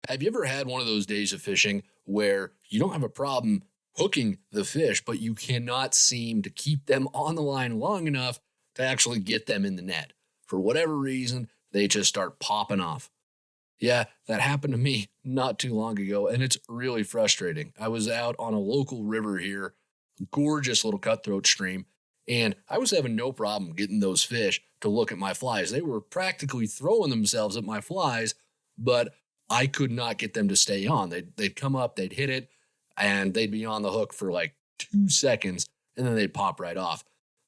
Have you ever had one of those days of fishing where you don't have a problem hooking the fish, but you cannot seem to keep them on the line long enough to actually get them in the net? For whatever reason, they just start popping off. Yeah, that happened to me not too long ago, and it's really frustrating. I was out on a local river here, gorgeous little cutthroat stream, and I was having no problem getting those fish to look at my flies. They were practically throwing themselves at my flies, but I could not get them to stay on. They'd come up, they'd hit it, and they'd be on the hook for like 2 seconds, and then they'd pop right off.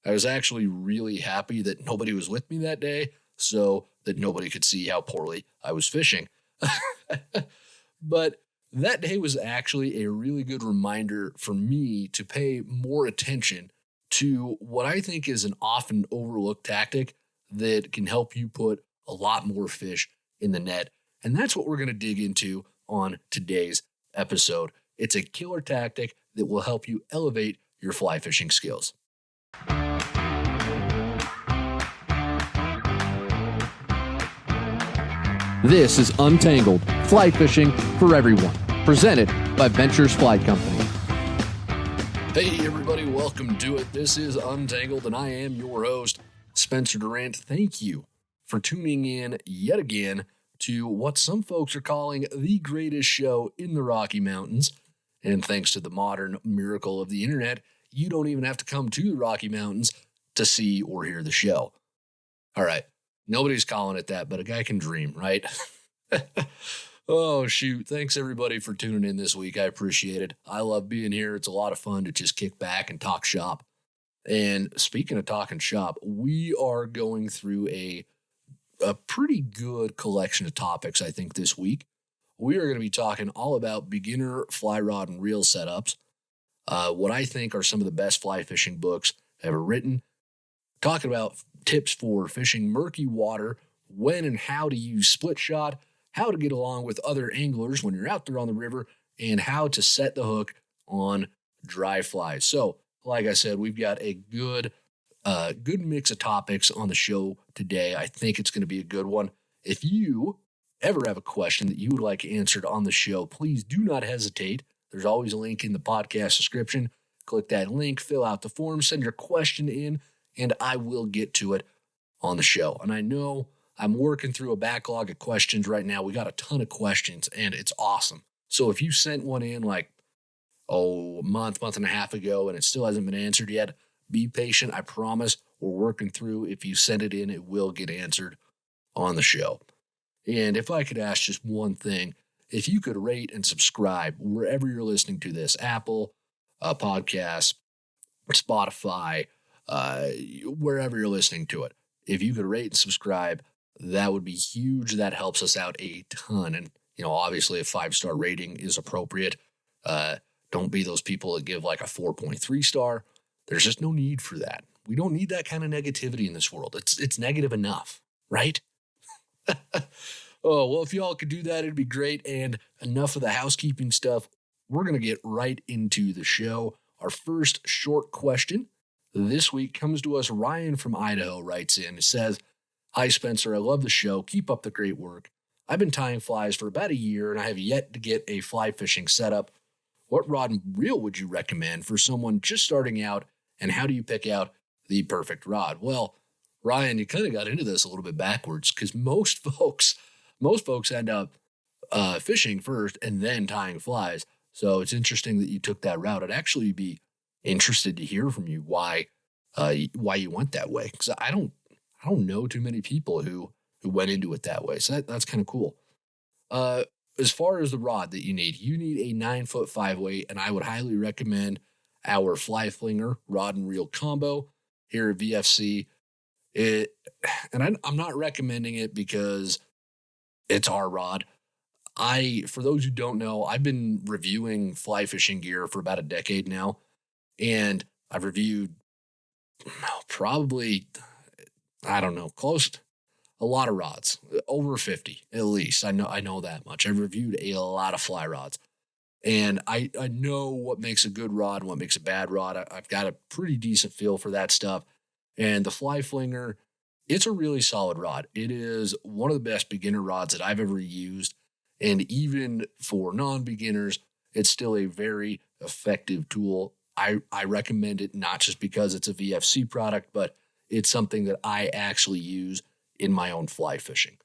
I was actually really happy that nobody was with me that day so that nobody could see how poorly I was fishing. But that day was actually a really good reminder for me to pay more attention to what I think is an often overlooked tactic that can help you put a lot more fish in the net. And that's what we're going to dig into on today's episode. It's a killer tactic that will help you elevate your fly fishing skills. This is Untangled, fly fishing for everyone, presented by Ventures Fly Company. Hey everybody, welcome to it. This is Untangled and I am your host, Spencer Durrant. Thank you for tuning in yet again to what some folks are calling the greatest show in the Rocky Mountains. And thanks to the modern miracle of the internet, you don't even have to come to the Rocky Mountains to see or hear the show. All right. Nobody's calling it that, but a guy can dream, right? Oh, shoot. Thanks, everybody, for tuning in this week. I appreciate it. I love being here. It's a lot of fun to just kick back and talk shop. And speaking of talking shop, we are going through a pretty good collection of topics, I think, this week. We are going to be talking all about beginner fly rod and reel setups, what I think are some of the best fly fishing books ever written, talking about tips for fishing murky water, when and how to use split shot, how to get along with other anglers when you're out there on the river, and how to set the hook on dry flies. So, like I said, we've got a good mix of topics on the show today. I think it's going to be a good one. If you ever have a question that you would like answered on the show, please do not hesitate. There's always a link in the podcast description. Click that link, fill out the form, send your question in, and I will get to it on the show. And I know I'm working through a backlog of questions right now. We got a ton of questions, and it's awesome. So if you sent one in like, a month and a half ago, and it still hasn't been answered yet, be patient. I promise we're working through. If you send it in, it will get answered on the show. And if I could ask just one thing, if you could rate and subscribe wherever you're listening to this, Apple Podcasts, Spotify, wherever you're listening to it. If you could rate and subscribe, that would be huge. That helps us out a ton. And, obviously a 5-star rating is appropriate. Don't be those people that give like a 4.3 star. There's just no need for that. We don't need that kind of negativity in this world. It's negative enough, right? Oh, well, if y'all could do that, it'd be great. And enough of the housekeeping stuff. We're going to get right into the show. Our first short question this week comes to us. Ryan from Idaho writes in and says, "Hi, Spencer. I love the show. Keep up the great work. I've been tying flies for about a year, and I have yet to get a fly fishing setup. What rod and reel would you recommend for someone just starting out, and how do you pick out the perfect rod?" Well, Ryan, you kind of got into this a little bit backwards because most folks end up fishing first and then tying flies. So it's interesting that you took that route. I'd actually be interested to hear from you why you went that way, because I don't know too many people who went into it that way. So that's kind of cool. As far as the rod that you need a 9-foot 5-weight, and I would highly recommend our Fly Flinger rod and reel combo here at VFC. I'm not recommending it because it's our rod. For those who don't know, I've been reviewing fly fishing gear for about a decade now, and I've reviewed probably, a lot of rods, over 50 at least. I know that much. I've reviewed a lot of fly rods, and I know what makes a good rod and what makes a bad rod. I've got a pretty decent feel for that stuff. And the Fly Flinger, it's a really solid rod. It is one of the best beginner rods that I've ever used. And even for non-beginners, it's still a very effective tool. I recommend it not just because it's a VFC product, but it's something that I actually use in my own fly fishing.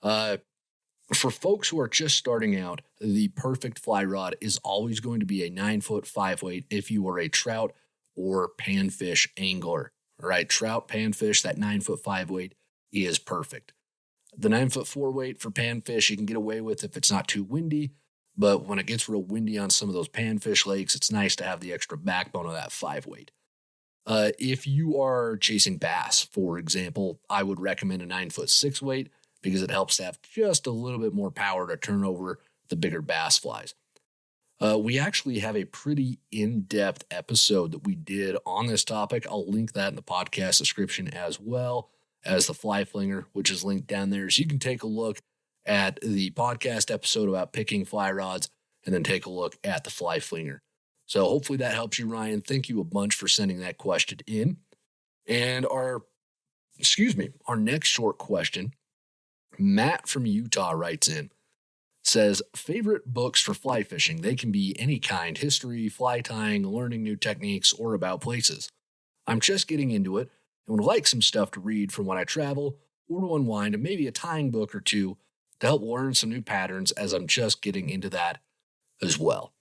For folks who are just starting out, the perfect fly rod is always going to be a 9-foot 5-weight if you are a trout or panfish angler. All right, trout, panfish, that 9-foot 5-weight is perfect. The 9-foot 4-weight for panfish you can get away with if it's not too windy, but when it gets real windy on some of those panfish lakes, it's nice to have the extra backbone of that 5-weight. If you are chasing bass, for example, I would recommend a 9-foot 6-weight because it helps to have just a little bit more power to turn over the bigger bass flies. We actually have a pretty in-depth episode that we did on this topic. I'll link that in the podcast description as well as the fly flinger, which is linked down there. So you can take a look at the podcast episode about picking fly rods and then take a look at the fly flinger. So hopefully that helps you, Ryan. Thank you a bunch for sending that question in. And our next short question, Matt from Utah writes in, says, favorite books for fly fishing. They can be any kind, history, fly tying, learning new techniques, or about places. I'm just getting into it and would like some stuff to read from when I travel or to unwind, and maybe a tying book or two to help learn some new patterns as I'm just getting into that as well.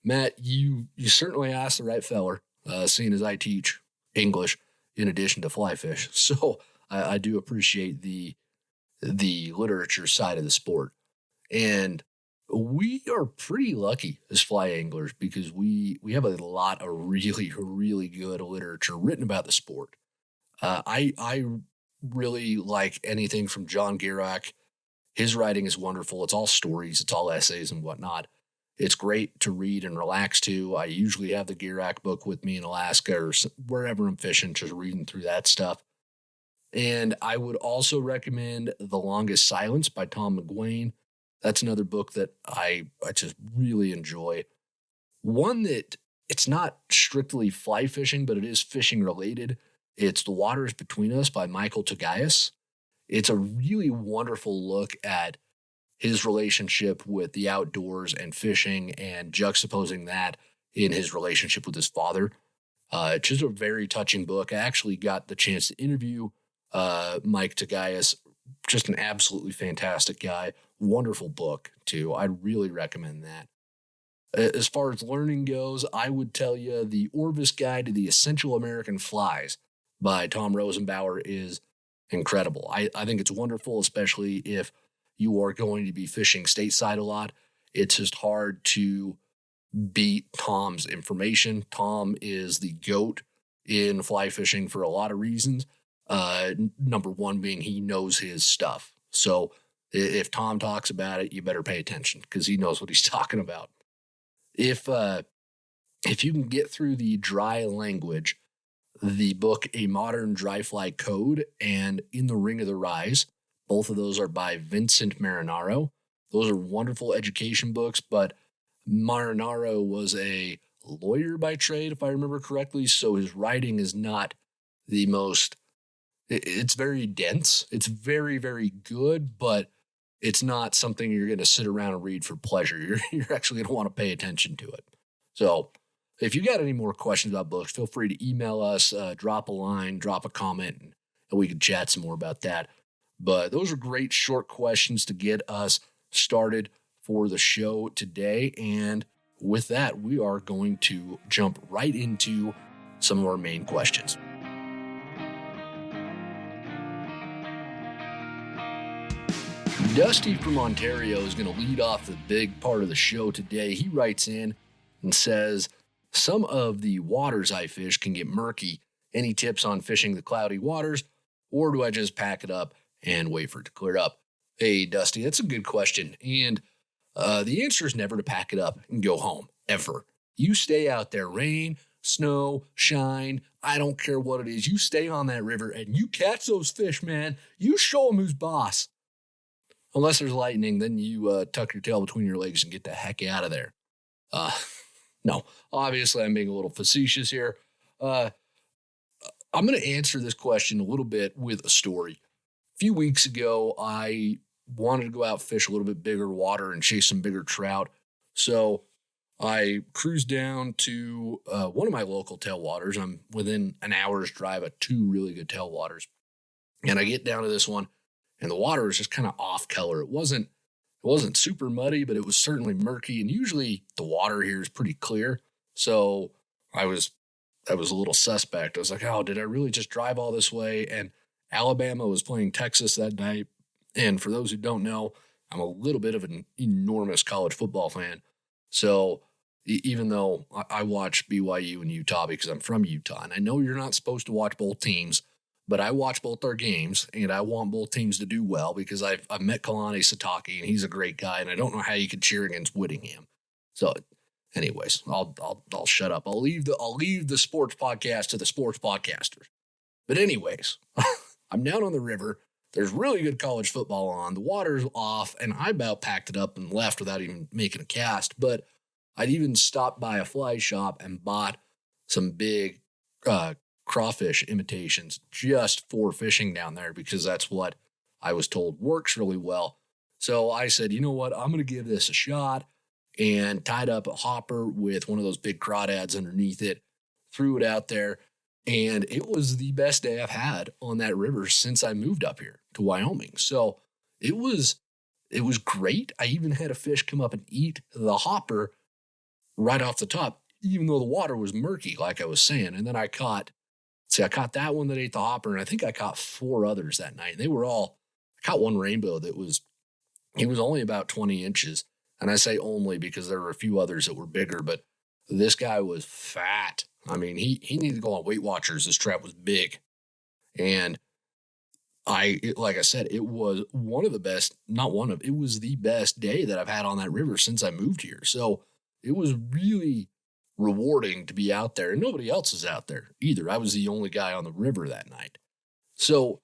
Matt, you certainly asked the right feller, seeing as I teach English in addition to fly fish. So I do appreciate the literature side of the sport. And we are pretty lucky as fly anglers because we have a lot of really, really good literature written about the sport. I really like anything from John Gierak. His writing is wonderful. It's all stories. It's all essays and whatnot. It's great to read and relax to. I usually have the Gierak book with me in Alaska or wherever I'm fishing, just reading through that stuff. And I would also recommend The Longest Silence by Tom McGuane. That's another book that I just really enjoy. One that it's not strictly fly fishing, but it is fishing related. It's The Waters Between Us by Michael Tagayas. It's a really wonderful look at his relationship with the outdoors and fishing and juxtaposing that in his relationship with his father. It's just a very touching book. I actually got the chance to interview Mike Tagayas, just an absolutely fantastic guy. Wonderful book, too. I'd really recommend that. As far as learning goes, I would tell you The Orvis Guide to the Essential American Flies by Tom Rosenbauer is incredible. I think it's wonderful, especially if you are going to be fishing stateside a lot. It's just hard to beat Tom's information. Tom is the GOAT in fly fishing for a lot of reasons. Number one being he knows his stuff. So if Tom talks about it, you better pay attention because he knows what he's talking about. If you can get through the dry language, the book A Modern Dry Fly Code and In the Ring of the Rise, both of those are by Vincent Marinaro. Those are wonderful education books, but Marinaro was a lawyer by trade, if I remember correctly, so his writing is not the most, it's very dense. It's very, very good, but it's not something you're going to sit around and read for pleasure. You're actually going to want to pay attention to it. So if you got any more questions about books, feel free to email us, drop a line, drop a comment, and we can chat some more about that. But those are great short questions to get us started for the show today. And with that, we are going to jump right into some of our main questions. Dusty from Ontario is going to lead off the big part of the show today. He writes in and says, some of the waters I fish can get murky. Any tips on fishing the cloudy waters, or do I just pack it up and wait for it to clear up? Hey, Dusty, that's a good question. And the answer is never to pack it up and go home, ever. You stay out there, rain, snow, shine, I don't care what it is. You stay on that river and you catch those fish, man. You show them who's boss. Unless there's lightning, then you tuck your tail between your legs and get the heck out of there. No, obviously I'm being a little facetious here. I'm going to answer this question a little bit with a story. A few weeks ago, I wanted to go out fish a little bit bigger water and chase some bigger trout. So I cruised down to one of my local tailwaters. I'm within an hour's drive of two really good tailwaters. And I get down to this one, and the water was just kind of off color. It wasn't super muddy, but it was certainly murky. And usually the water here is pretty clear. So I was a little suspect. I was like, oh, did I really just drive all this way? And Alabama was playing Texas that night. And for those who don't know, I'm a little bit of an enormous college football fan. So even though I watch BYU and Utah because I'm from Utah, and I know you're not supposed to watch both teams, but I watch both their games, and I want both teams to do well because I've met Kalani Sitake, and he's a great guy, and I don't know how you could cheer against Whittingham. So, anyways, I'll shut up. I'll leave the sports podcast to the sports podcasters. But anyways, I'm down on the river. There's really good college football on. The water's off, and I about packed it up and left without even making a cast. But I'd even stopped by a fly shop and bought some big crawfish imitations just for fishing down there because that's what I was told works really well. So I said, you know what? I'm going to give this a shot, and tied up a hopper with one of those big crawdads underneath it, threw it out there. And it was the best day I've had on that river since I moved up here to Wyoming. So it was great. I even had a fish come up and eat the hopper right off the top, even though the water was murky, like I was saying. And then I caught that one that ate the hopper, and I think I caught 4 others that night. I caught one rainbow he was only about 20 inches. And I say only because there were a few others that were bigger, but this guy was fat. I mean, he needed to go on Weight Watchers. This trap was big. And like I said, it was it was the best day that I've had on that river since I moved here. So it was really rewarding to be out there, and nobody else was out there either. I was the only guy on the river that night. So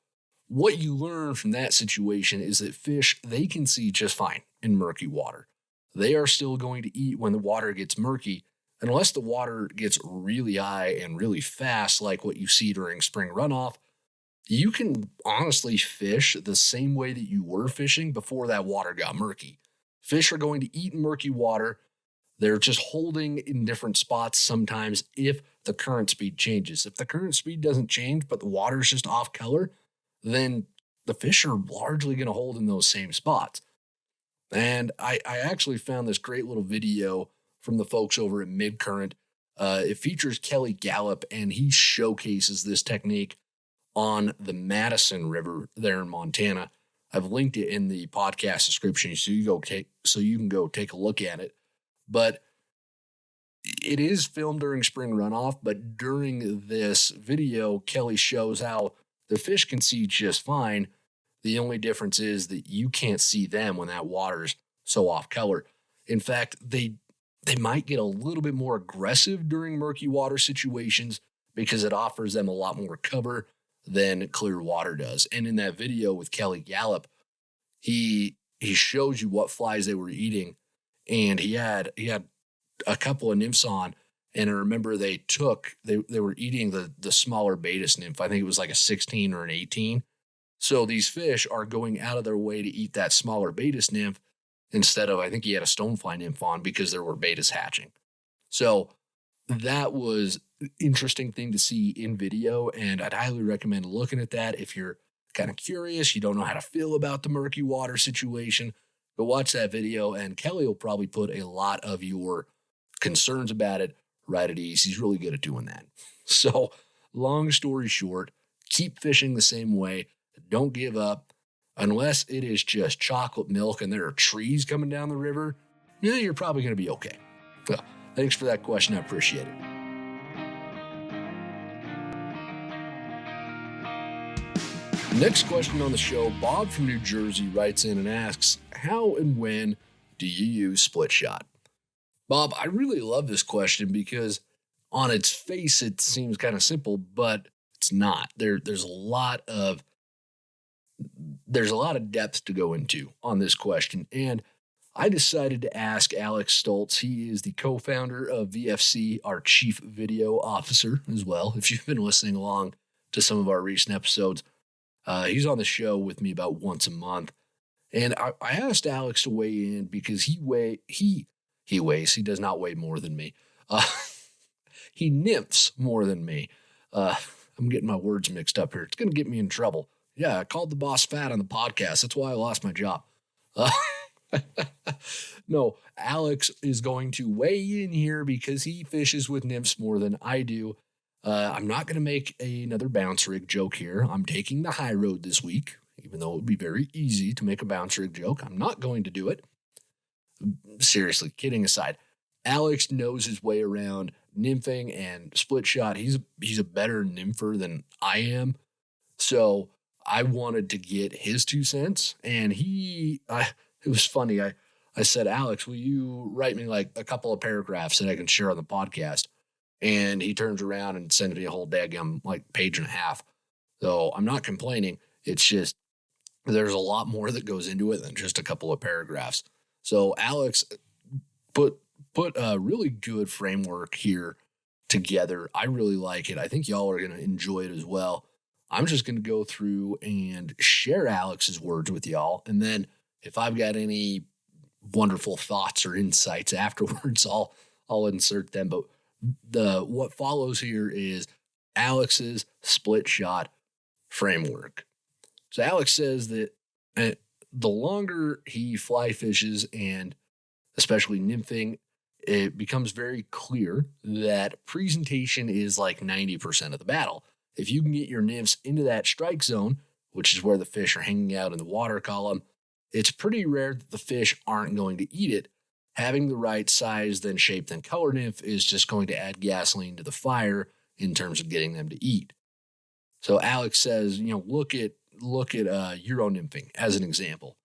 what you learn from that situation is that fish, they can see just fine in murky water. They are still going to eat when the water gets murky, unless the water gets really high and really fast, like what you see during spring runoff. You can honestly fish the same way that you were fishing before that water got murky. Fish are going to eat in murky water. They're just holding in different spots sometimes if the current speed changes. If the current speed doesn't change, but the water's just off color, then the fish are largely going to hold in those same spots. And I actually found this great little video from the folks over at Midcurrent. It features Kelly Gallup, and he showcases this technique on the Madison River there in Montana. I've linked it in the podcast description so you can go take a look at it. But it is filmed during spring runoff, but during this video, Kelly shows how the fish can see just fine. The only difference is that you can't see them when that water's so off color. In fact, they might get a little bit more aggressive during murky water situations because it offers them a lot more cover than clear water does. And in that video with Kelly Gallup, he shows you what flies they were eating, and he had a couple of nymphs on, and I remember they were eating the smaller Baetis nymph. I think it was like a 16 or an 18. So these fish are going out of their way to eat that smaller Baetis nymph instead of, I think he had a stonefly nymph on because there were Baetis hatching. So that was an interesting thing to see in video, and I'd highly recommend looking at that if you're kind of curious, you don't know how to feel about the murky water situation. Go watch that video, and Kelly will probably put a lot of your concerns about it right at ease. He's really good at doing that. So, long story short, keep fishing the same way. Don't give up. Unless it is just chocolate milk and there are trees coming down the river, you're probably going to be okay. Well, thanks for that question. I appreciate it. Next question on the show, Bob from New Jersey writes in and asks, how and when do you use split shot? Bob, I really love this question because on its face, it seems kind of simple, but it's not. There's a lot of depth to go into on this question. And I decided to ask Alex Stoltz. He is the co-founder of VFC, our chief video officer as well. If you've been listening along to some of our recent episodes, he's on the show with me about once a month. And I asked Alex to weigh in because he does not weigh more than me. He nymphs more than me. I'm getting my words mixed up here. It's going to get me in trouble. Yeah, I called the boss fat on the podcast. That's why I lost my job. No, Alex is going to weigh in here because he fishes with nymphs more than I do. I'm not going to make another bounce rig joke here. I'm taking the high road this week, even though it would be very easy to make a bounce rig joke. I'm not going to do it. Seriously, kidding aside, Alex knows his way around nymphing and split shot. He's a better nympher than I am. So I wanted to get his 2 cents. And it was funny. I said, Alex, will you write me like a couple of paragraphs that I can share on the podcast? And he turns around and sends me a whole daggum like page and a half. So I'm not complaining. It's just there's a lot more that goes into it than just a couple of paragraphs. So Alex put a really good framework here together. I really like it. I think y'all are going to enjoy it as well. I'm just going to go through and share Alex's words with y'all. And then if I've got any wonderful thoughts or insights afterwards, I'll insert them. But what follows here is Alex's split shot framework. So Alex says that the longer he fly fishes, and especially nymphing, it becomes very clear that presentation is like 90% of the battle. If you can get your nymphs into that strike zone, which is where the fish are hanging out in the water column, it's pretty rare that the fish aren't going to eat it. Having the right size, then shape, then color nymph is just going to add gasoline to the fire in terms of getting them to eat. So Alex says, look at Euro nymphing as an example.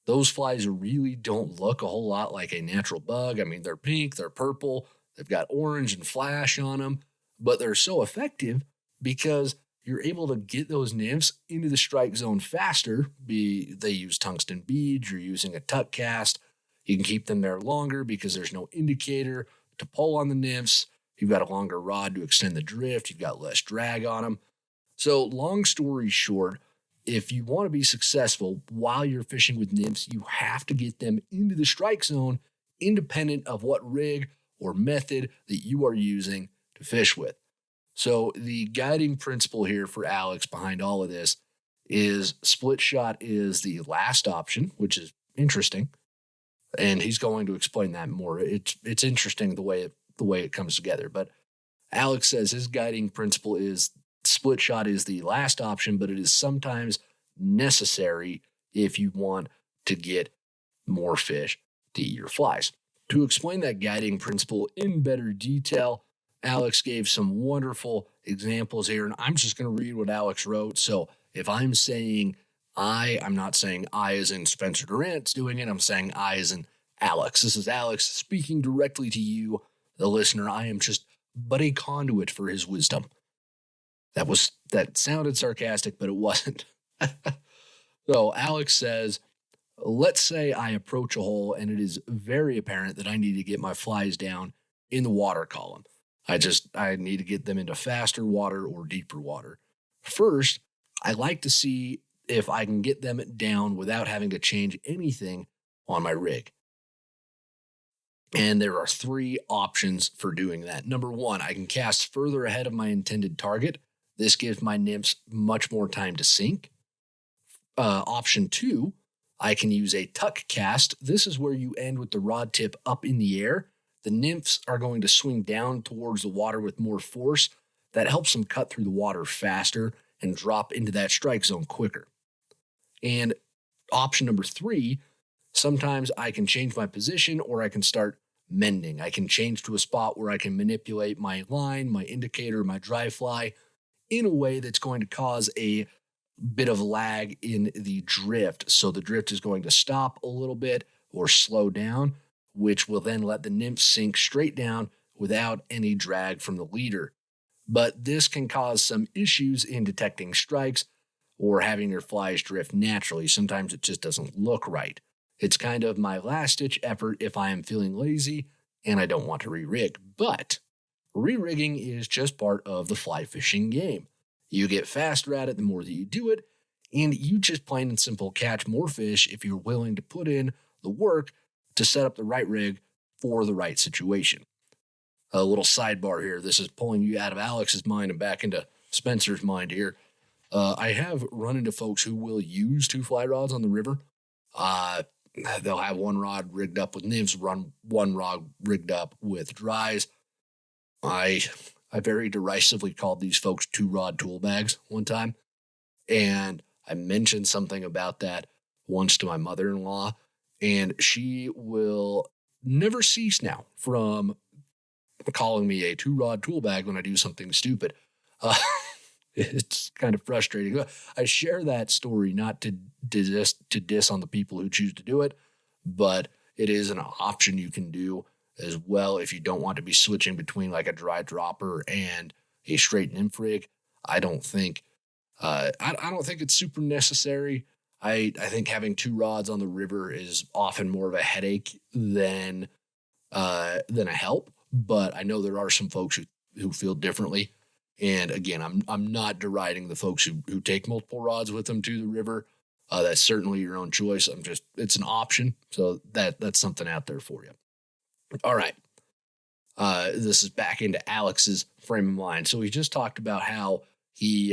Those flies really don't look a whole lot like a natural bug. I mean, they're pink, they're purple, they've got orange and flash on them, but they're so effective because you're able to get those nymphs into the strike zone faster. They use tungsten beads, you're using a tuck cast. You can keep them there longer because there's no indicator to pull on the nymphs. You've got a longer rod to extend the drift. You've got less drag on them. So long story short, if you want to be successful while you're fishing with nymphs, you have to get them into the strike zone independent of what rig or method that you are using to fish with. So the guiding principle here for Alex behind all of this is split shot is the last option, which is interesting. And he's going to explain that more. It's interesting the way it comes together. But Alex says his guiding principle is split shot is the last option, but it is sometimes necessary if you want to get more fish to eat your flies. To explain that guiding principle in better detail, Alex gave some wonderful examples here, and I'm just going to read what Alex wrote. So if I'm saying I'm not saying I as in Spencer Durrant's doing it. I'm saying I as in Alex. This is Alex speaking directly to you, the listener. I am just but a conduit for his wisdom. That sounded sarcastic, but it wasn't. So Alex says, let's say I approach a hole and it is very apparent that I need to get my flies down in the water column. I need to get them into faster water or deeper water. First, I like to see if I can get them down without having to change anything on my rig. And there are 3 options for doing that. Number 1, I can cast further ahead of my intended target. This gives my nymphs much more time to sink. Option 2, I can use a tuck cast. This is where you end with the rod tip up in the air. The nymphs are going to swing down towards the water with more force. That helps them cut through the water faster and drop into that strike zone quicker. And option number 3, sometimes I can change my position or I can start mending. I can change to a spot where I can manipulate my line, my indicator, my dry fly in a way that's going to cause a bit of lag in the drift. So the drift is going to stop a little bit or slow down, which will then let the nymph sink straight down without any drag from the leader. But this can cause some issues in detecting strikes or having your flies drift naturally. Sometimes it just doesn't look right. It's kind of my last-ditch effort if I am feeling lazy and I don't want to re-rig. But re-rigging is just part of the fly fishing game. You get faster at it the more that you do it, and you just plain and simple catch more fish if you're willing to put in the work to set up the right rig for the right situation. A little sidebar here. This is pulling you out of Alex's mind and back into Spencer's mind here. I have run into folks who will use 2 fly rods on the river. They'll have one rod rigged up with nymphs, run one rod rigged up with dries. I very derisively called these folks 2-rod tool bags one time. And I mentioned something about that once to my mother-in-law, and she will never cease now from calling me a 2-rod tool bag when I do something stupid. It's kind of frustrating. I share that story not to diss on the people who choose to do it, but it is an option you can do as well if you don't want to be switching between like a dry dropper and a straight nymph rig. I don't think it's super necessary. I think having 2 rods on the river is often more of a headache than a help. But I know there are some folks who feel differently. And again, I'm not deriding the folks who take multiple rods with them to the river. That's certainly your own choice. It's an option. So that's something out there for you. All right. This is back into Alex's frame of mind. So we just talked about how he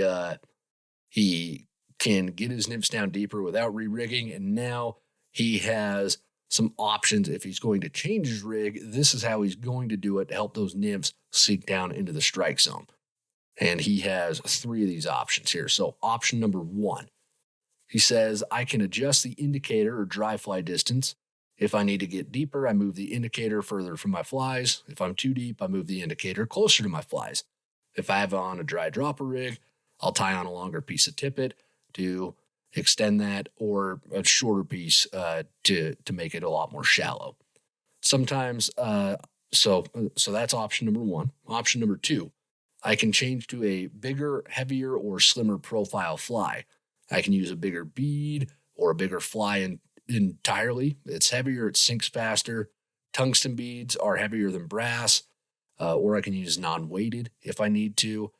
can get his nymphs down deeper without re-rigging. And now he has some options. If he's going to change his rig, this is how he's going to do it to help those nymphs sink down into the strike zone. And he has 3 of these options here. So option number 1, he says, I can adjust the indicator or dry fly distance. If I need to get deeper, I move the indicator further from my flies. If I'm too deep, I move the indicator closer to my flies. If I have on a dry dropper rig, I'll tie on a longer piece of tippet to extend that, or a shorter piece to make it a lot more shallow. Sometimes, so that's option number 1. Option number 2, I can change to a bigger, heavier, or slimmer profile fly. I can use a bigger bead or a bigger fly entirely. It's heavier, it sinks faster. Tungsten beads are heavier than brass, or I can use non-weighted if I need to.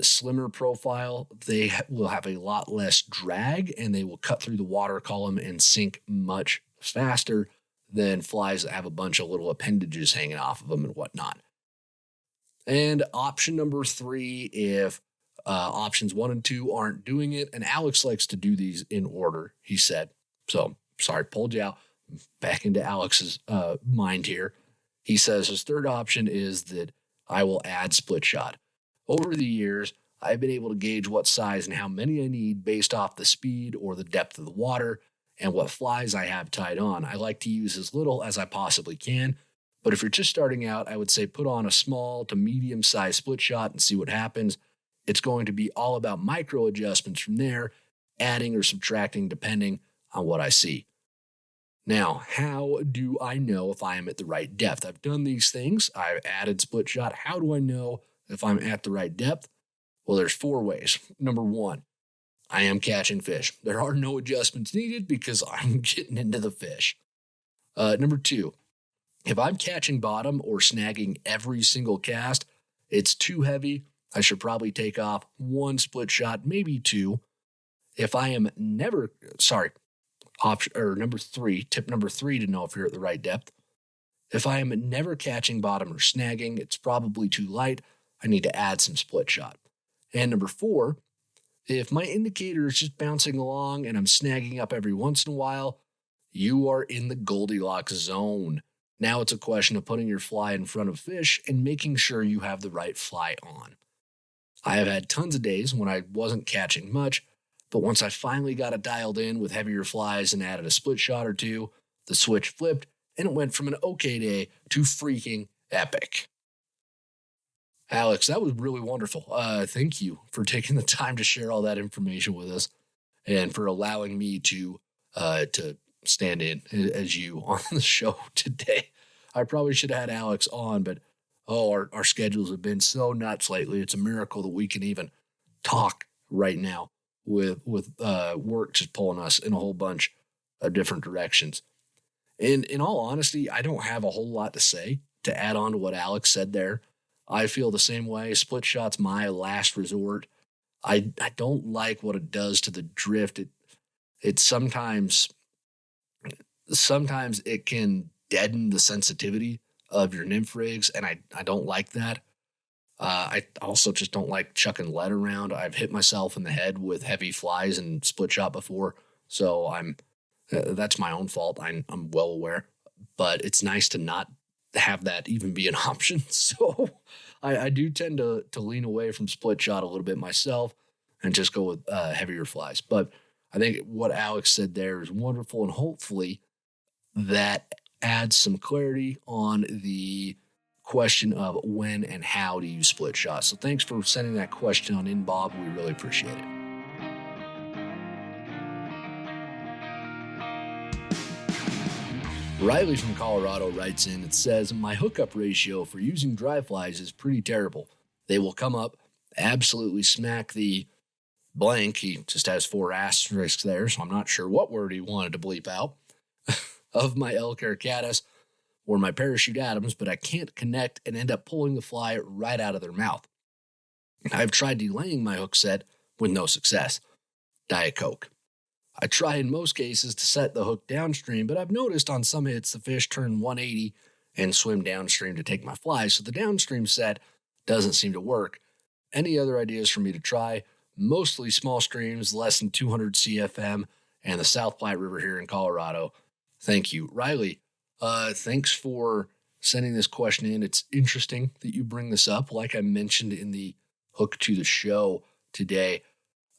Slimmer profile, they will have a lot less drag, and they will cut through the water column and sink much faster than flies that have a bunch of little appendages hanging off of them and whatnot. And option number 3, if options 1 and 2 aren't doing it, and Alex likes to do these in order, he said. So, sorry, pulled you out. Back into Alex's mind here. He says his 3rd option is that I will add split shot. Over the years, I've been able to gauge what size and how many I need based off the speed or the depth of the water and what flies I have tied on. I like to use as little as I possibly can, but if you're just starting out, I would say put on a small to medium size split shot and see what happens. It's going to be all about micro adjustments from there, adding or subtracting depending on what I see. Now, how do I know if I am at the right depth? I've done these things. I've added split shot. How do I know if I'm at the right depth? Well, there's 4 ways. Number 1, I am catching fish. There are no adjustments needed because I'm getting into the fish. Number 2, if I'm catching bottom or snagging every single cast, it's too heavy. I should probably take off 1 split shot, maybe 2. If I am number 3, tip number 3 to know if you're at the right depth. If I am never catching bottom or snagging, it's probably too light. I need to add some split shot. And number 4, if my indicator is just bouncing along and I'm snagging up every once in a while, you are in the Goldilocks zone. Now it's a question of putting your fly in front of fish and making sure you have the right fly on. I have had tons of days when I wasn't catching much, but once I finally got it dialed in with heavier flies and added a split shot or 2, the switch flipped and it went from an okay day to freaking epic. Alex, that was really wonderful. Thank you for taking the time to share all that information with us and for allowing me to stand in as you on the show today. I probably should have had Alex on, but our schedules have been so nuts lately. It's a miracle that we can even talk right now with work just pulling us in a whole bunch of different directions. And in all honesty, I don't have a whole lot to say to add on to what Alex said there. I feel the same way. Split shot's my last resort. I don't like what it does to the drift. It sometimes it can deaden the sensitivity of your nymph rigs, and I don't like that. I also just don't like chucking lead around. I've hit myself in the head with heavy flies and split shot before, so that's my own fault. I'm well aware, but it's nice to not have that even be an option. So I do tend to lean away from split shot a little bit myself and just go with heavier flies. But I think what Alex said there is wonderful, and hopefully that adds some clarity on the question of when and how to use split shot. So thanks for sending that question on in, Bob. We really appreciate it. Riley from Colorado writes in, it says, my hookup ratio for using dry flies is pretty terrible. They will come up, absolutely smack the blank. He just has 4 asterisks there, so I'm not sure what word he wanted to bleep out, of my elk caddis or my parachute Adams, but I can't connect and end up pulling the fly right out of their mouth. I've tried delaying my hook set with no success. Diet Coke. I try in most cases to set the hook downstream, but I've noticed on some hits the fish turn 180 and swim downstream to take my flies, so the downstream set doesn't seem to work. Any other ideas for me to try? Mostly small streams, less than 200 CFM, and the South Platte River here in Colorado. Thank you. Riley, thanks for sending this question in. It's interesting that you bring this up. Like I mentioned in the hook to the show today,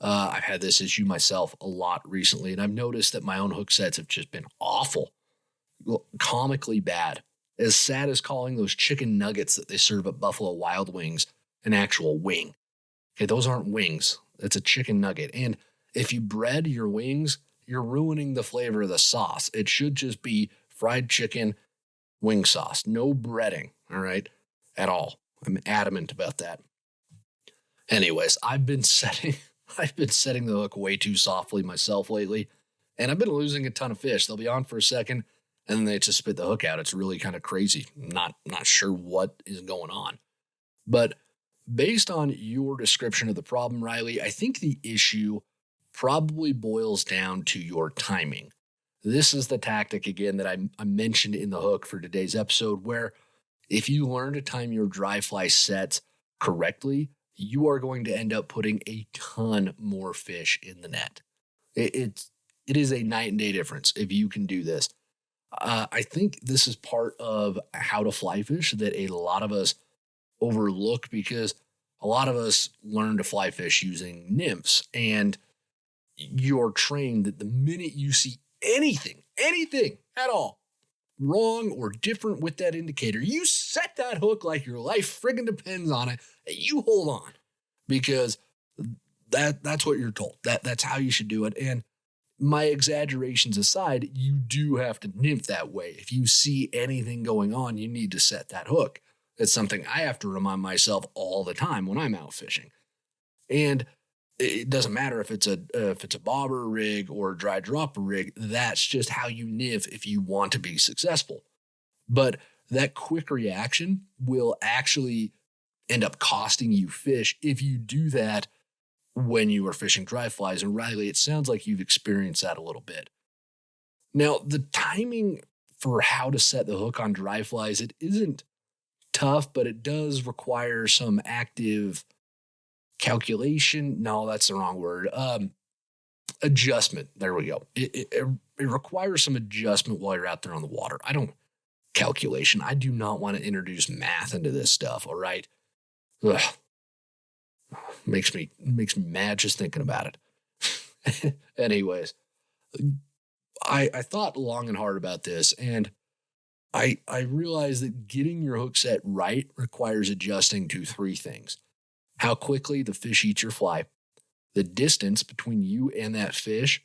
I've had this issue myself a lot recently, and I've noticed that my own hook sets have just been awful, comically bad. As sad as calling those chicken nuggets that they serve at Buffalo Wild Wings an actual wing. Okay, those aren't wings. It's a chicken nugget. And if you bread your wings, you're ruining the flavor of the sauce. It should just be fried chicken wing sauce. No breading, all right, at all. I'm adamant about that. Anyways, I've been setting the hook way too softly myself lately, and I've been losing a ton of fish. They'll be on for a second, and then they just spit the hook out. It's really kind of crazy. Not sure what is going on. But based on your description of the problem, Riley, I think the issue probably boils down to your timing. This is the tactic, again, that I mentioned in the hook for today's episode, where if you learn to time your dry fly sets correctly, you are going to end up putting a ton more fish in the net. It is a night and day difference if you can do this. I think this is part of how to fly fish that a lot of us overlook, because a lot of us learn to fly fish using nymphs, and you're trained that the minute you see anything at all wrong or different with that indicator, you set that hook like your life friggin' depends on it, and you hold on, because that's what you're told. That's how you should do it. And my exaggerations aside, you do have to nymph that way. If you see anything going on, you need to set that hook. It's something I have to remind myself all the time when I'm out fishing. And it doesn't matter if it's a bobber rig or a dry dropper rig. That's just how you nymph if you want to be successful. But that quick reaction will actually end up costing you fish if you do that when you are fishing dry flies. And Riley, it sounds like you've experienced that a little bit. Now, the timing for how to set the hook on dry flies, it isn't tough, but it does require some active calculation. No, that's the wrong word. Adjustment. There we go. It requires some adjustment while you're out there on the water. Calculation. I do not want to introduce math into this stuff. All right. Ugh. Makes me mad just thinking about it. Anyways, I thought long and hard about this, and I realized that getting your hook set right requires adjusting to 3 things: how quickly the fish eats your fly, the distance between you and that fish,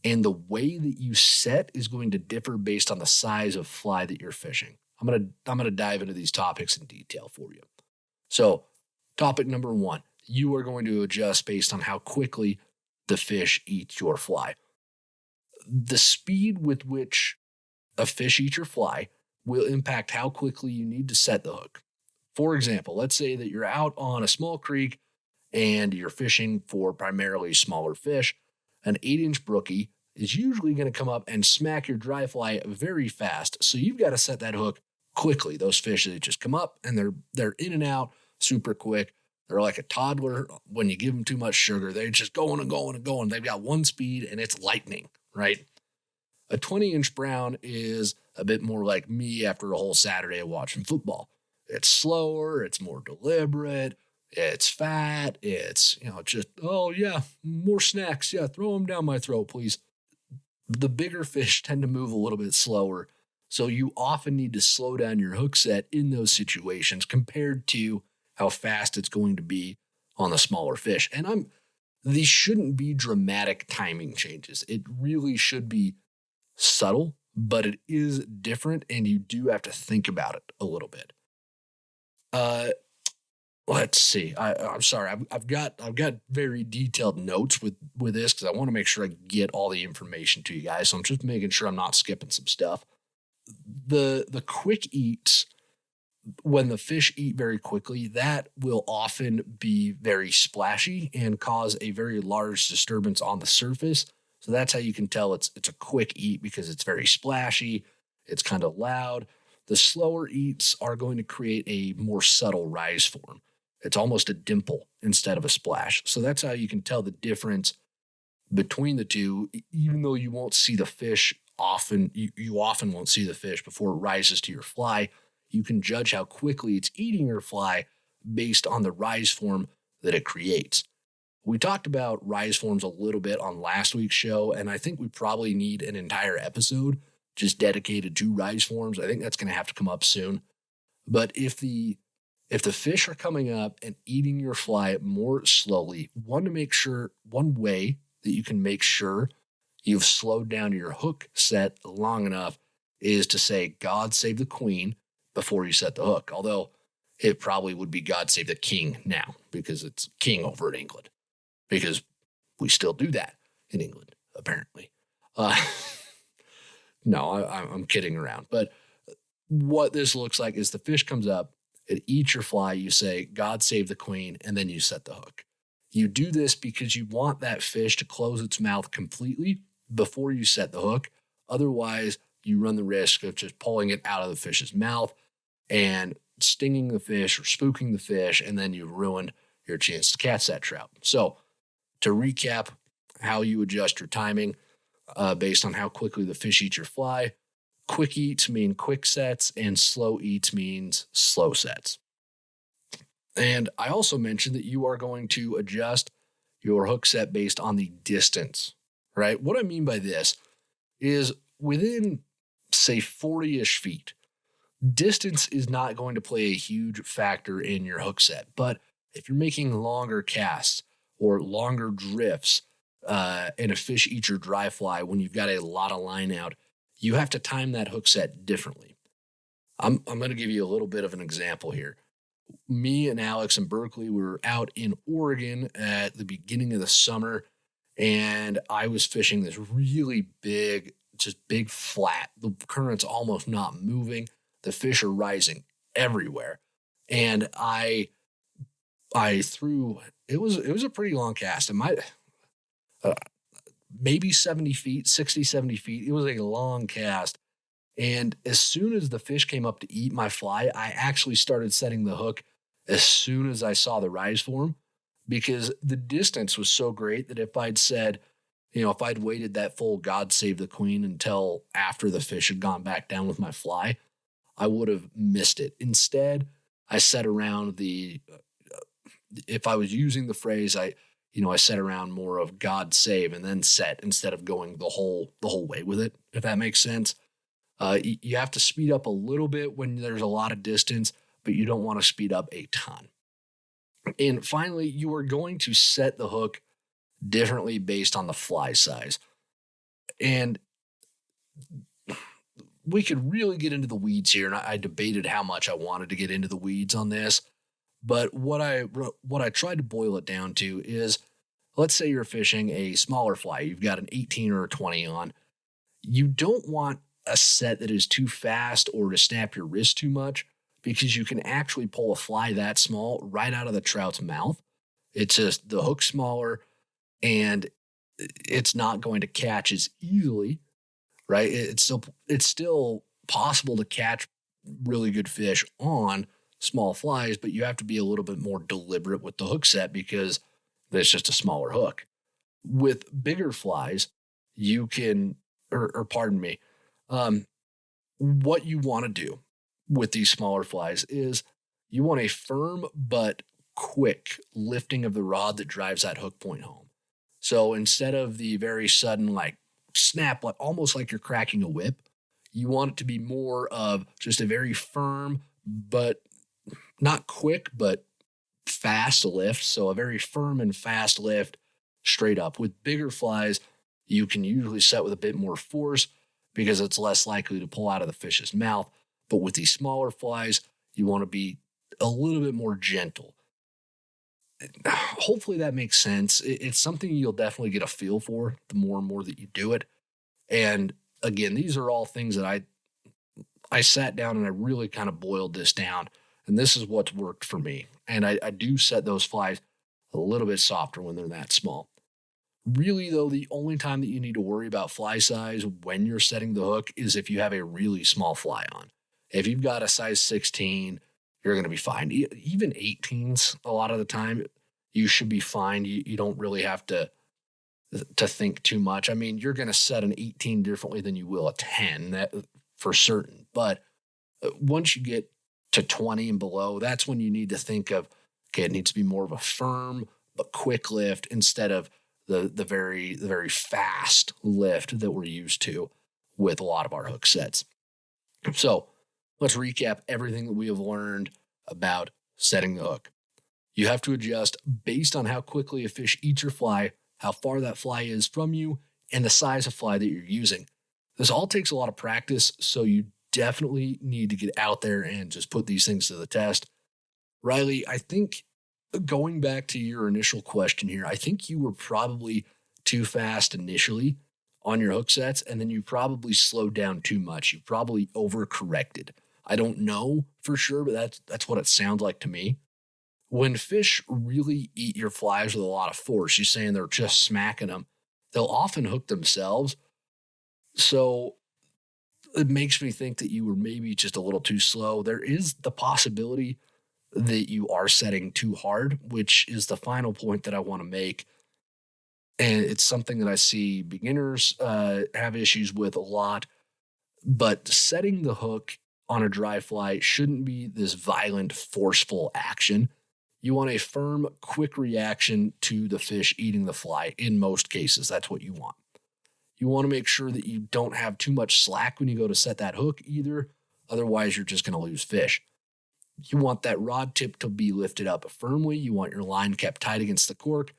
and the way that you set is going to differ based on the size of fly that you're fishing. I'm gonna dive into these topics in detail for you. So, topic number 1, you are going to adjust based on how quickly the fish eats your fly. The speed with which a fish eats your fly will impact how quickly you need to set the hook. For example, let's say that you're out on a small creek and you're fishing for primarily smaller fish, an 8-inch brookie is usually going to come up and smack your dry fly very fast. So you've got to set that hook quickly. Those fish, they just come up and they're in and out super quick. They're like a toddler. When you give them too much sugar, they're just going and going and going. They've got one speed and it's lightning, right? A 20-inch brown is a bit more like me after a whole Saturday of watching football. It's slower, it's more deliberate, it's fat, it's, just, oh yeah, more snacks. Yeah, throw them down my throat, please. The bigger fish tend to move a little bit slower, so you often need to slow down your hook set in those situations compared to how fast it's going to be on the smaller fish. And these shouldn't be dramatic timing changes. It really should be subtle, but it is different, and you do have to think about it a little bit. Let's see. I'm sorry. I've got very detailed notes with this because I want to make sure I get all the information to you guys. So I'm just making sure I'm not skipping some stuff. The quick eats, when the fish eat very quickly, that will often be very splashy and cause a very large disturbance on the surface. So that's how you can tell it's a quick eat, because it's very splashy. It's kind of loud. The slower eats are going to create a more subtle rise form. It's almost a dimple instead of a splash. So that's how you can tell the difference between the two, even though you won't see the fish often. You often won't see the fish before it rises to your fly. You can judge how quickly it's eating your fly based on the rise form that it creates. We talked about rise forms a little bit on last week's show, and I think we probably need an entire episode just dedicated to rise forms. I think that's going to have to come up soon. But if the fish are coming up and eating your fly more slowly, one way that you can make sure you've slowed down your hook set long enough is to say, God save the queen, before you set the hook. Although it probably would be God save the king now, because it's king over in England, because we still do that in England, apparently. No, I'm kidding around. But what this looks like is the fish comes up, it eats your fly, you say, God save the queen, and then you set the hook. You do this because you want that fish to close its mouth completely before you set the hook. Otherwise, you run the risk of just pulling it out of the fish's mouth and stinging the fish or spooking the fish, and then you've ruined your chance to catch that trout. So to recap how you adjust your timing based on how quickly the fish eats your fly, quick eats mean quick sets, and slow eats means slow sets. And I also mentioned that you are going to adjust your hook set based on the distance, right? What I mean by this is within, say, 40-ish feet, distance is not going to play a huge factor in your hook set. But if you're making longer casts or longer drifts and a fish eats your dry fly when you've got a lot of line out, you have to time that hook set differently. I'm going to give you a little bit of an example here. Me and Alex in Berkeley, we were out in Oregon at the beginning of the summer, and I was fishing this really big, just big flat. The current's almost not moving. The fish are rising everywhere. And I threw, it was a pretty long cast. It might, maybe 70 feet, 60, 70 feet. It was a long cast. And as soon as the fish came up to eat my fly, I actually started setting the hook as soon as I saw the rise form, because the distance was so great that if I'd said, if I'd waited that full God save the queen until after the fish had gone back down with my fly, I would have missed it. Instead, I set around if I was using the phrase, I set around more of God save and then set instead of going the whole way with it, if that makes sense. You have to speed up a little bit when there's a lot of distance, but you don't want to speed up a ton. And finally, you are going to set the hook differently based on the fly size. And we could really get into the weeds here, and I debated how much I wanted to get into the weeds on this. But what I tried to boil it down to is, let's say you're fishing a smaller fly. You've got an 18 or a 20 on. You don't want a set that is too fast or to snap your wrist too much, because you can actually pull a fly that small right out of the trout's mouth. It's just the hook's smaller and it's not going to catch as easily, right? It's still possible to catch really good fish on small flies, but you have to be a little bit more deliberate with the hook set because it's just a smaller hook. With bigger flies, you can, or pardon me, what you want to do with these smaller flies is you want a firm but quick lifting of the rod that drives that hook point home. So instead of the very sudden, like snap, like almost like you're cracking a whip, you want it to be more of just a very firm, but not quick, but fast lift. So a very firm and fast lift straight up. With bigger flies, you can usually set with a bit more force because it's less likely to pull out of the fish's mouth. But with these smaller flies, you want to be a little bit more gentle. Hopefully that makes sense. It's something you'll definitely get a feel for the more and more that you do it. And again, these are all things that I sat down and I really kind of boiled this down. And this is what's worked for me. And I do set those flies a little bit softer when they're that small. Really, though, the only time that you need to worry about fly size when you're setting the hook is if you have a really small fly on. If you've got a size 16, you're going to be fine. Even 18s, a lot of the time, you should be fine. You don't really have to think too much. I mean, you're going to set an 18 differently than you will a 10, that for certain. But once you get to 20 and below, that's when you need to think of, okay, it needs to be more of a firm but quick lift instead of the very fast lift that we're used to with a lot of our hook sets. So let's recap everything that we have learned about setting the hook. You have to adjust based on how quickly a fish eats your fly, how far that fly is from you, and the size of fly that you're using. This all takes a lot of practice, so you definitely need to get out there and just put these things to the test. Riley, I think going back to your initial question here, I think you were probably too fast initially on your hook sets, and then you probably slowed down too much. You probably overcorrected. I don't know for sure, but that's what it sounds like to me. When fish really eat your flies with a lot of force, you're saying they're just smacking them, they'll often hook themselves. So it makes me think that you were maybe just a little too slow. There is the possibility that you are setting too hard, which is the final point that I want to make. And it's something that I see beginners have issues with a lot. But setting the hook on a dry fly shouldn't be this violent, forceful action. You want a firm, quick reaction to the fish eating the fly. In most cases, that's what you want. You want to make sure that you don't have too much slack when you go to set that hook either. Otherwise, you're just going to lose fish. You want that rod tip to be lifted up firmly. You want your line kept tight against the cork,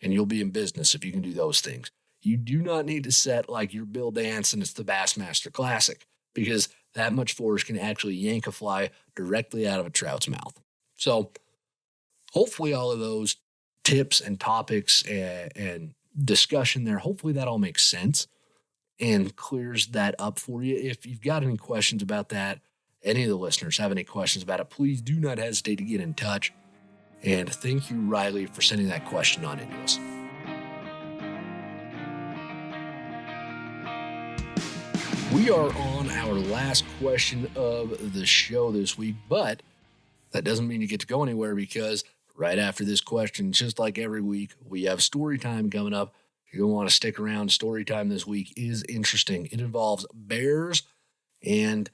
and you'll be in business if you can do those things. You do not need to set like your Bill Dance and it's the Bassmaster Classic, because that much force can actually yank a fly directly out of a trout's mouth. So hopefully all of those tips and topics and discussion there, hopefully that all makes sense and clears that up for you. If you've got any questions about that, any of the listeners have any questions about it, please do not hesitate to get in touch. And thank you, Riley, for sending that question on into us. We are on our last question of the show this week, but that doesn't mean you get to go anywhere, because right after this question, just like every week, we have story time coming up. You're going to want to stick around. Story time this week is interesting. It involves bears and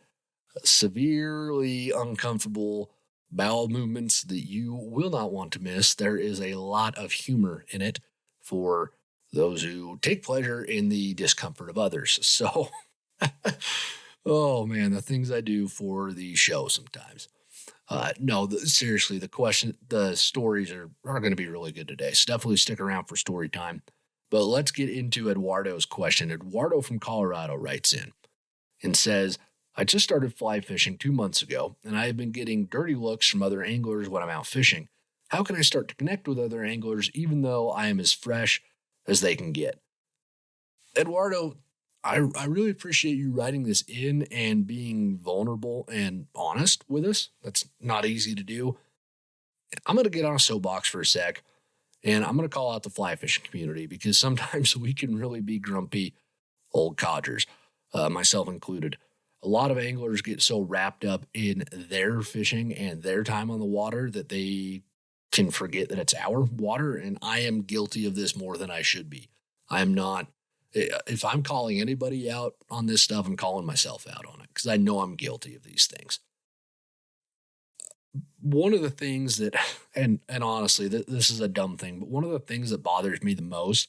severely uncomfortable bowel movements that you will not want to miss. There is a lot of humor in it for those who take pleasure in the discomfort of others. So, oh man, the things I do for the show sometimes. Seriously, the stories are going to be really good today. So definitely stick around for story time. But let's get into Eduardo's question. Eduardo from Colorado writes in and says, I just started fly fishing 2 months ago, and I have been getting dirty looks from other anglers when I'm out fishing. How can I start to connect with other anglers even though I am as fresh as they can get? Eduardo, I really appreciate you writing this in and being vulnerable and honest with us. That's not easy to do. I'm going to get on a soapbox for a sec And I'm going to call out the fly fishing community because sometimes we can really be grumpy old codgers, myself included. A lot of anglers get so wrapped up in their fishing and their time on the water that they can forget that it's our water. And I am guilty of this more than I should be. I'm not, if I'm calling anybody out on this stuff, I'm calling myself out on it because I know I'm guilty of these things. One of the things that, and honestly, this is a dumb thing, but one of the things that bothers me the most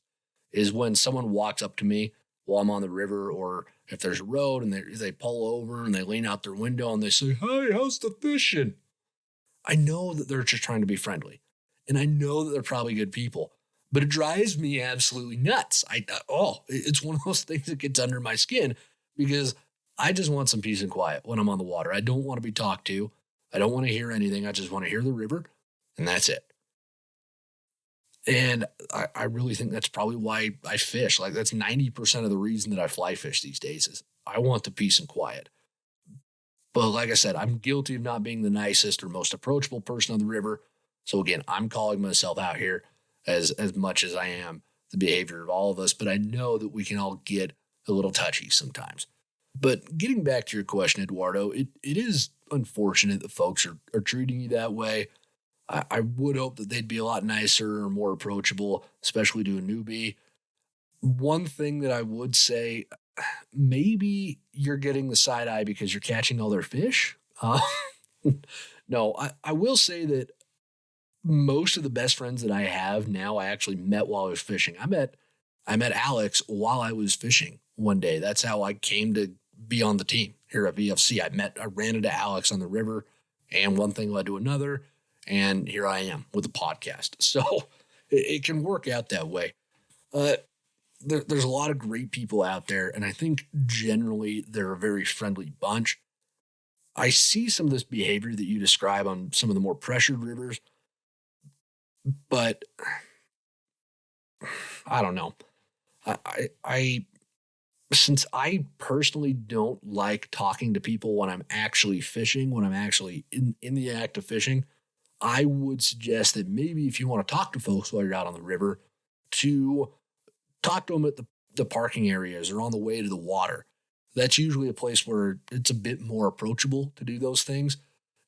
is when someone walks up to me while I'm on the river, or if there's a road and they pull over and they lean out their window and they say, "Hey, how's the fishing?" I know that they're just trying to be friendly, and I know that they're probably good people, but it drives me absolutely nuts. It's one of those things that gets under my skin because I just want some peace and quiet when I'm on the water. I don't want to be talked to. I don't want to hear anything. I just want to hear the river, and that's it. And I really think that's probably why I fish. Like, that's 90% of the reason that I fly fish these days is I want the peace and quiet. But like I said, I'm guilty of not being the nicest or most approachable person on the river. So again, I'm calling myself out here as much as I am the behavior of all of us. But I know that we can all get a little touchy sometimes. But getting back to your question, Eduardo, it is unfortunate that folks are treating you that way. I would hope that they'd be a lot nicer or more approachable, especially to a newbie. One thing that I would say, maybe you're getting the side eye because you're catching all their fish. No, I will say that most of the best friends that I have now, I actually met while I was fishing. I met Alex while I was fishing one day. That's how I came to be on the team here at VFC. I ran into Alex on the river, and one thing led to another. And here I am with a podcast. So it can work out that way. There's a lot of great people out there, and I think generally they're a very friendly bunch. I see some of this behavior that you describe on some of the more pressured rivers, but I don't know. I since I personally don't like talking to people when I'm actually fishing, when I'm actually in the act of fishing, I would suggest that maybe if you want to talk to folks while you're out on the river, to talk to them at the parking areas or on the way to the water. That's usually a place where it's a bit more approachable to do those things.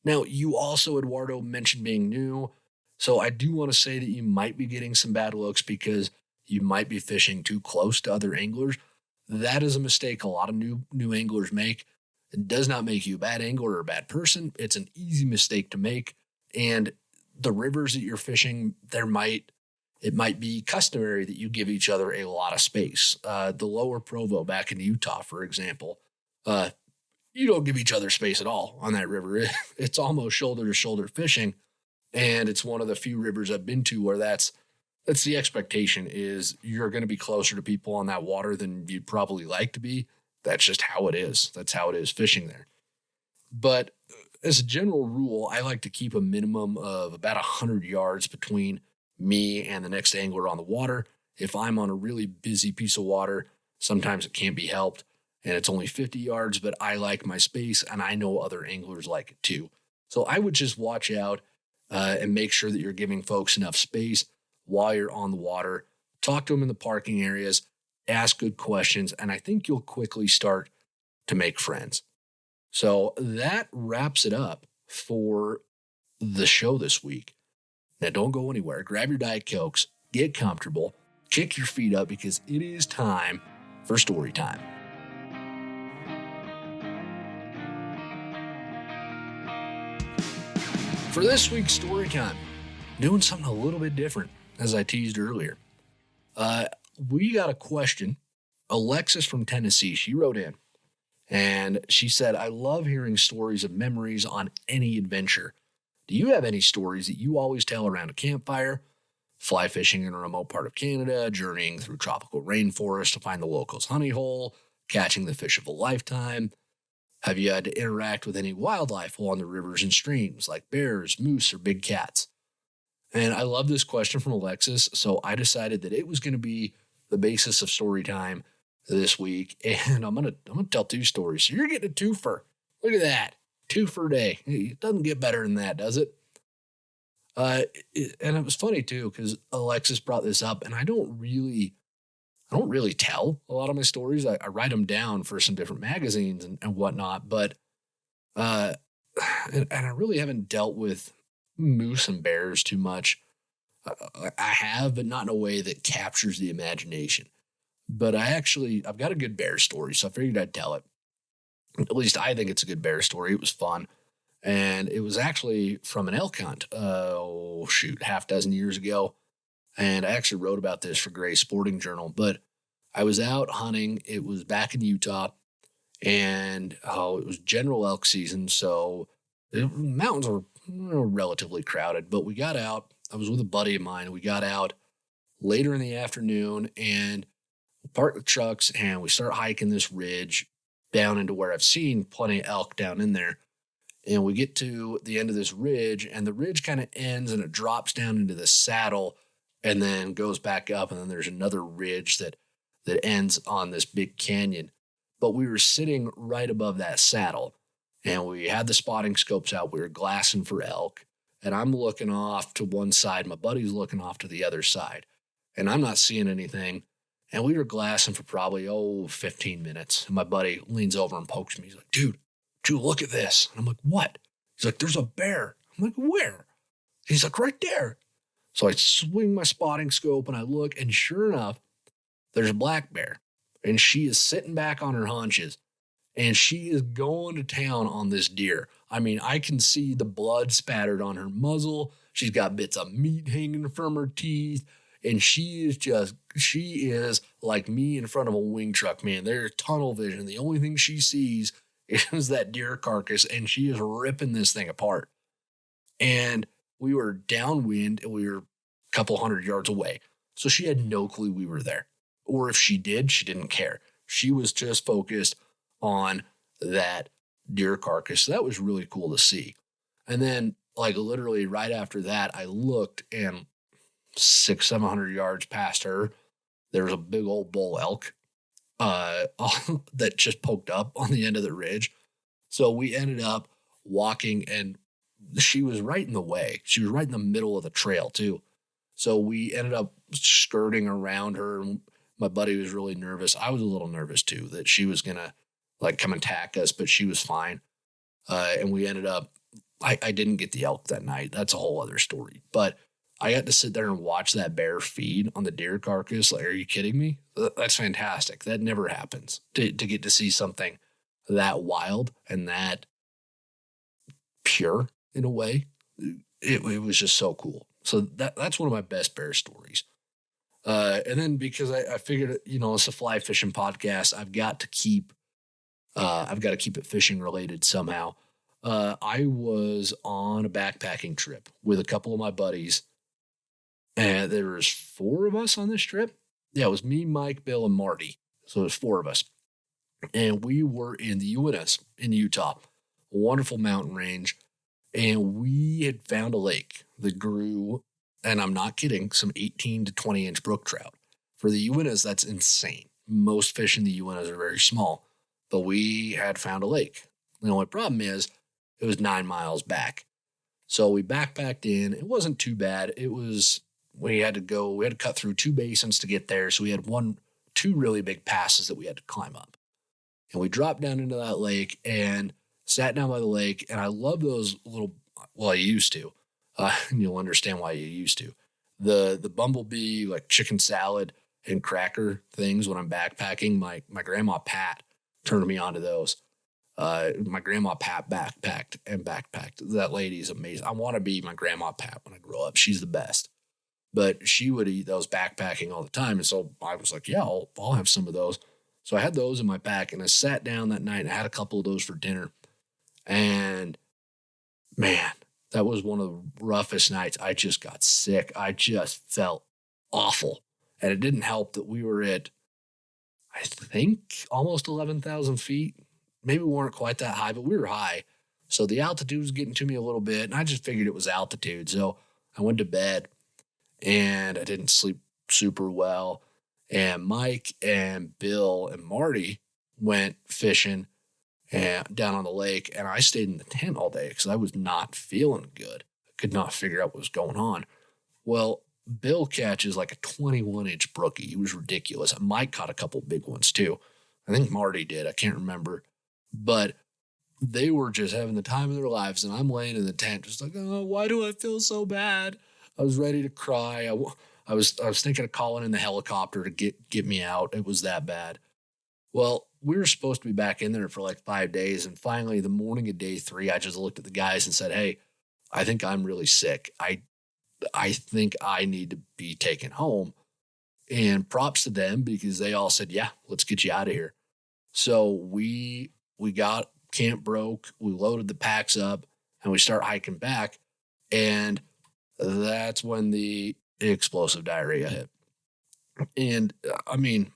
Now, you also, Eduardo, mentioned being new. So I do want to say that you might be getting some bad looks because you might be fishing too close to other anglers. That is a mistake a lot of new anglers make. It does not make you a bad angler or a bad person. It's an easy mistake to make. And the rivers that you're fishing, it might be customary that you give each other a lot of space. The lower Provo back in Utah, for example, you don't give each other space at all on that river. It's almost shoulder to shoulder fishing. And it's one of the few rivers I've been to where that's the expectation is you're going to be closer to people on that water than you'd probably like to be. That's just how it is. That's how it is fishing there. But as a general rule, I like to keep a minimum of about 100 yards between me and the next angler on the water. If I'm on a really busy piece of water, sometimes it can't be helped and it's only 50 yards, but I like my space and I know other anglers like it too. So I would just watch out and make sure that you're giving folks enough space while you're on the water. Talk to them in the parking areas, ask good questions, and I think you'll quickly start to make friends. So that wraps it up for the show this week. Now, don't go anywhere. Grab your Diet Cokes, get comfortable, kick your feet up because it is time for story time. For this week's story time, doing something a little bit different, as I teased earlier. We got a question. Alexis from Tennessee, she wrote in. And she said, I love hearing stories of memories on any adventure. Do you have any stories that you always tell around a campfire? Fly fishing in a remote part of Canada, journeying through tropical rainforest to find the locals' honey hole, catching the fish of a lifetime? Have you had to interact with any wildlife along the rivers and streams, like bears, moose, or big cats? And I love this question from Alexis, so I decided that it was going to be the basis of story time this week, and I'm gonna tell two stories. So you're getting a twofer. Look at that, 2 for a day. It doesn't get better than that, does it? And it was funny too, because Alexis brought this up, and I don't really tell a lot of my stories. I write them down for some different magazines and whatnot, but uh, and I really haven't dealt with moose and bears too much. I have, but not in a way that captures the imagination. But I've got a good bear story, so I figured I'd tell it. At least I think it's a good bear story. It was fun. And it was actually from an elk hunt, half dozen years ago. And I actually wrote about this for Gray's Sporting Journal. But I was out hunting. It was back in Utah. And it was general elk season. So the mountains were relatively crowded. But we got out. I was with a buddy of mine. We got out later in the afternoon and parked the trucks. And we start hiking this ridge down into where I've seen plenty of elk down in there. And we get to the end of this ridge, and the ridge kind of ends and it drops down into the saddle and then goes back up. And then there's another ridge that ends on this big canyon. But we were sitting right above that saddle, and we had the spotting scopes out. We were glassing for elk, and I'm looking off to one side. My buddy's looking off to the other side, and I'm not seeing anything. And we were glassing for probably, 15 minutes. And my buddy leans over and pokes me. He's like, dude, look at this. And I'm like, what? He's like, there's a bear. I'm like, where? He's like, right there. So I swing my spotting scope and I look, and sure enough, there's a black bear. And she is sitting back on her haunches, and she is going to town on this deer. I mean, I can see the blood spattered on her muzzle. She's got bits of meat hanging from her teeth. And she is like me in front of a wing truck, man. There's tunnel vision. The only thing she sees is that deer carcass, and she is ripping this thing apart. And we were downwind, and we were a couple hundred yards away. So she had no clue we were there. Or if she did, she didn't care. She was just focused on that deer carcass. So that was really cool to see. And then, like, literally right after that, I looked, and 600-700 yards past her, there was a big old bull elk that just poked up on the end of the ridge. So we ended up walking, and she was right in the way. She was right in the middle of the trail too. So we ended up skirting around her, and my buddy was really nervous. I was a little nervous too, that she was going to like come attack us, but she was fine. And we ended up, I didn't get the elk that night. That's a whole other story, but I got to sit there and watch that bear feed on the deer carcass. Like, are you kidding me? That's fantastic. That never happens to get to see something that wild and that pure in a way. It was just so cool. So that's one of my best bear stories. And then because I figured, it's a fly fishing podcast, I've got to keep it fishing related somehow. I was on a backpacking trip with a couple of my buddies, and there was 4 of us on this trip. Yeah, it was me, Mike, Bill, and Marty. So it was 4 of us. And we were in the Uintas in Utah, a wonderful mountain range. And we had found a lake that grew, and I'm not kidding, some 18 to 20 inch brook trout. For the Uintas, that's insane. Most fish in the Uintas are very small, but we had found a lake. The only problem is it was 9 miles back. So we backpacked in. It wasn't too bad. We had to cut through 2 basins to get there. So we had 2 really big passes that we had to climb up. And we dropped down into that lake and sat down by the lake. And I love those little, I used to, and you'll understand why you used to. The bumblebee, like chicken salad and cracker things when I'm backpacking. My grandma Pat turned me onto those. My grandma Pat backpacked. That lady's amazing. I want to be my grandma Pat when I grow up. She's the best. But she would eat those backpacking all the time. And so I was like, yeah, I'll have some of those. So I had those in my pack, and I sat down that night and I had a couple of those for dinner. And man, that was one of the roughest nights. I just got sick. I just felt awful. And it didn't help that we were at, I think, almost 11,000 feet. Maybe we weren't quite that high, but we were high. So the altitude was getting to me a little bit, and I just figured it was altitude. So I went to bed, and I didn't sleep super well. And Mike and Bill and Marty went fishing and down on the lake, and I stayed in the tent all day because I was not feeling good. could not figure out what was going on. Well, Bill catches like a 21-inch brookie. He was ridiculous. Mike caught a couple big ones too. I think Marty did. I can't remember. But they were just having the time of their lives, and I'm laying in the tent just like, oh, why do I feel so bad? I was ready to cry. I was thinking of calling in the helicopter to get me out. It was that bad. Well, we were supposed to be back in there for like 5 days, and finally, the morning of day 3, I just looked at the guys and said, hey, I think I'm really sick. I think I need to be taken home. And props to them because they all said, yeah, let's get you out of here. So we got camp broke. We loaded the packs up and we start hiking back. And that's when the explosive diarrhea hit. And I mean,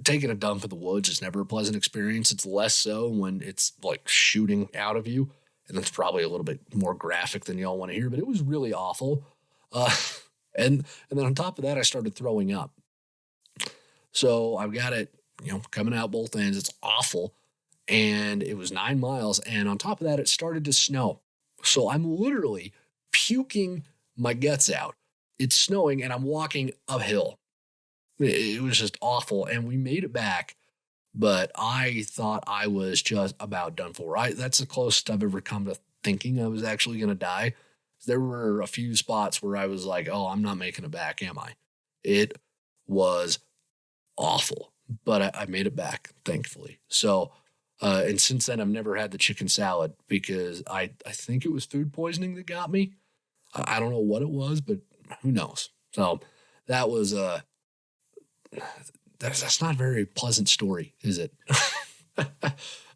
taking a dump in the woods is never a pleasant experience. It's less so when it's like shooting out of you. And it's probably a little bit more graphic than y'all want to hear, but it was really awful. And then on top of that, I started throwing up. So I've got it, coming out both ends. It's awful. And it was 9 miles. And on top of that, it started to snow. So I'm literally puking my guts out. It's snowing and I'm walking uphill. It was just awful. And we made it back. But I thought I was just about done for. That's the closest I've ever come to thinking I was actually going to die. There were a few spots where I was like, oh, I'm not making it back, am I? It was awful, but I made it back, thankfully. So, and since then, I've never had the chicken salad because I think it was food poisoning that got me. I don't know what it was, but who knows? So that was that's not a very pleasant story, is it?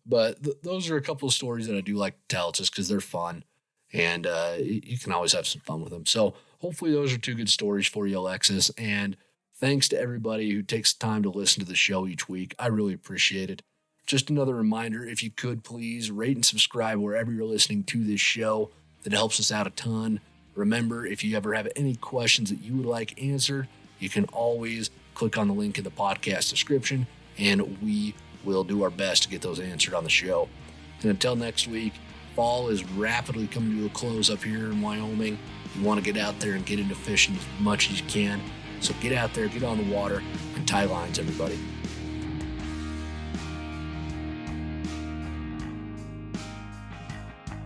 But those are a couple of stories that I do like to tell just because they're fun and you can always have some fun with them. So hopefully those are 2 good stories for you, Alexis. And thanks to everybody who takes the time to listen to the show each week. I really appreciate it. Just another reminder, if you could please rate and subscribe wherever you're listening to this show. That helps us out a ton. Remember, if you ever have any questions that you would like answered, you can always click on the link in the podcast description, and we will do our best to get those answered on the show. And until next week, fall is rapidly coming to a close up here in Wyoming. You want to get out there and get into fishing as much as you can. So get out there, get on the water, and tie lines, everybody.